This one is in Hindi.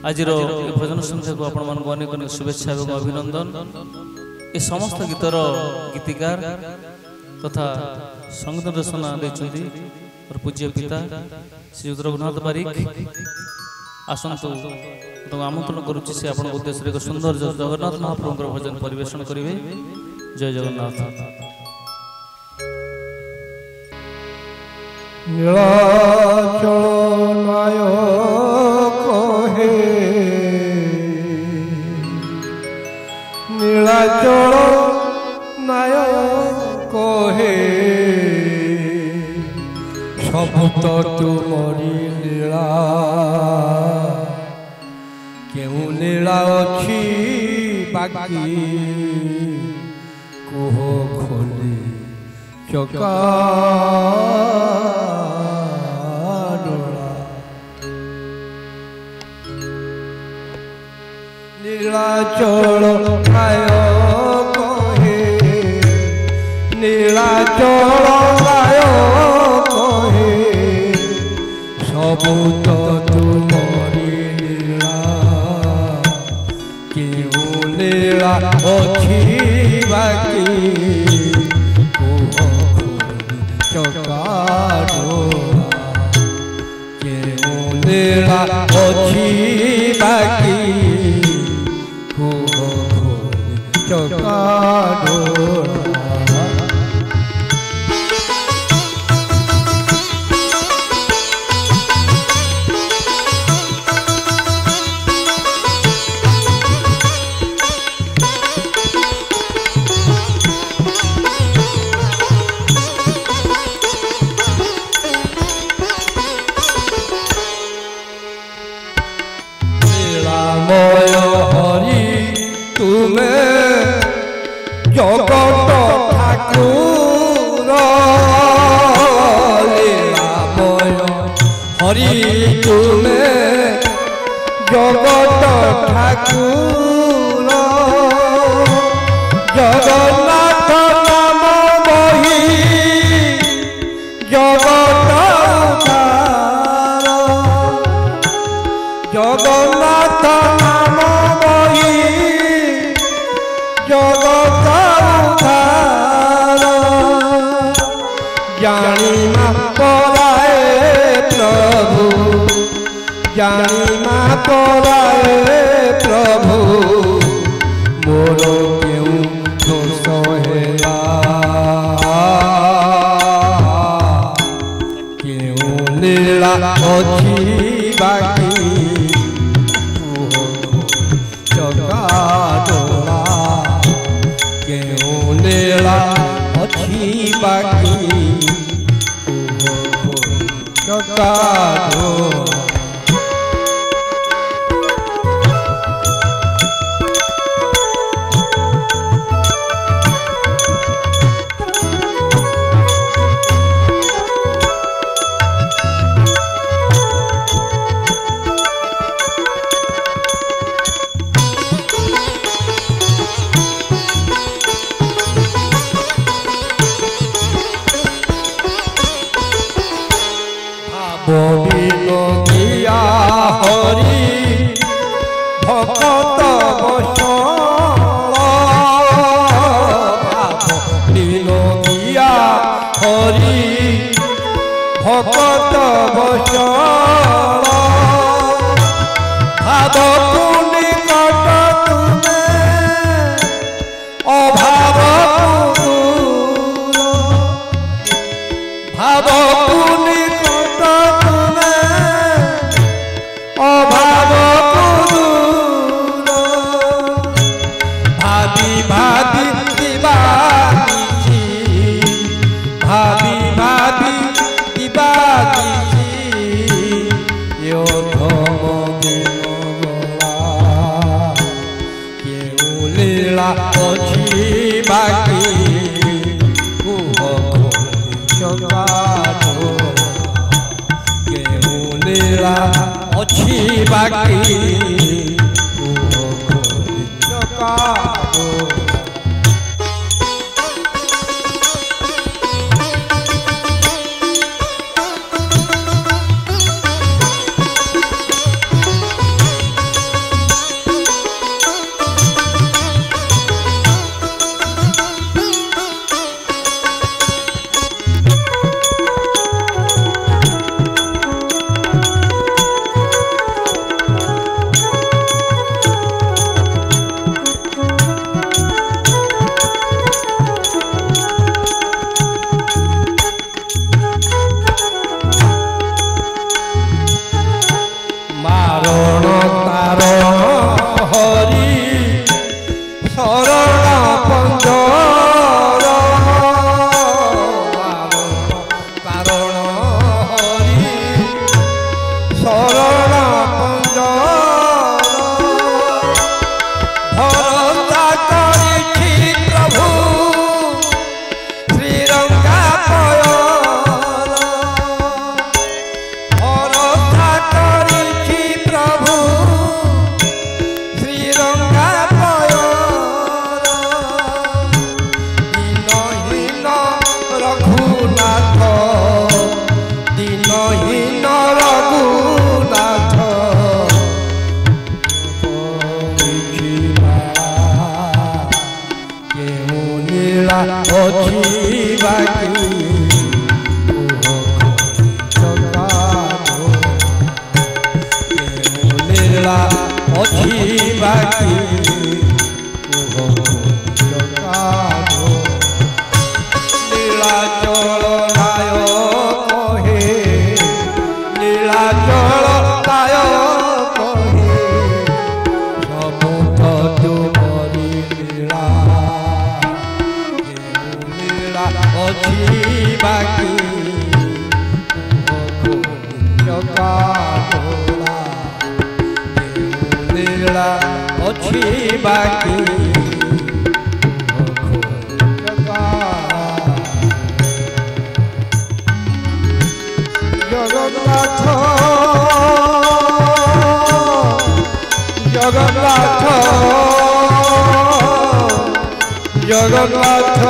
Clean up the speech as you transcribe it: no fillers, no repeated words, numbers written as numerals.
आज भजन संध्या को आपण मान अनेक अनेक शुभेच्छा एवं अभिनंदन। ए समस्त गीतर गीतिकार तथा संगीत रचना देछंती और पूज्य पिता श्री रघुनाथ बारिक आसंतु तो आमंत्रण करुच्ची से आपण उद्देश्य एक सुंदर जगन्नाथ महाप्रभु भजन परिवेशन करेंगे। जय जगन्नाथ। नीलाचल नायक हे नीलाचल नायक हे सब तो तुमरी लीला क्यों लीला अच्छी बाकी कुह खोली चका नीलाचल नायक हे नीलाचल नायक हे सब तो तुमरी लीला क्यों लीला अच्छी बाकी चका क्यों लीला अच्छी बाकी चका लीलामय हरि तुम्हें जगत ठाकुर लीलामय हरि तुम्हें जगत ठाकुर जगन्नाथ नाम बही जगत जगन्नाथ नाम बही जगत उद्धार जानिमा पराए प्रभु जानिमा पराए प्रभु मोर क्यों दोष हेला क्यों लीला अच्छी बाकी लीला अच्छी बाकी चका बिनोदिया हरि भक्त बसल बिनोदिया हरि भक्त बसल भाव पुनि कट तुमे अभाव भाव पुनि अभाव भाभी भाभी दिवाची भाभी भाभी दिवाची यो धम दिन गला क्यों लीला अच्छी बाकी कुह चका क्यों लीला अच्छी बाकी चका ଶରଣ ତାରଣ ହରି ଶରଣ ପଞ୍ଜର ତାରଣ ହରି ଶରଣ जगन्नाथ जगन्नाथ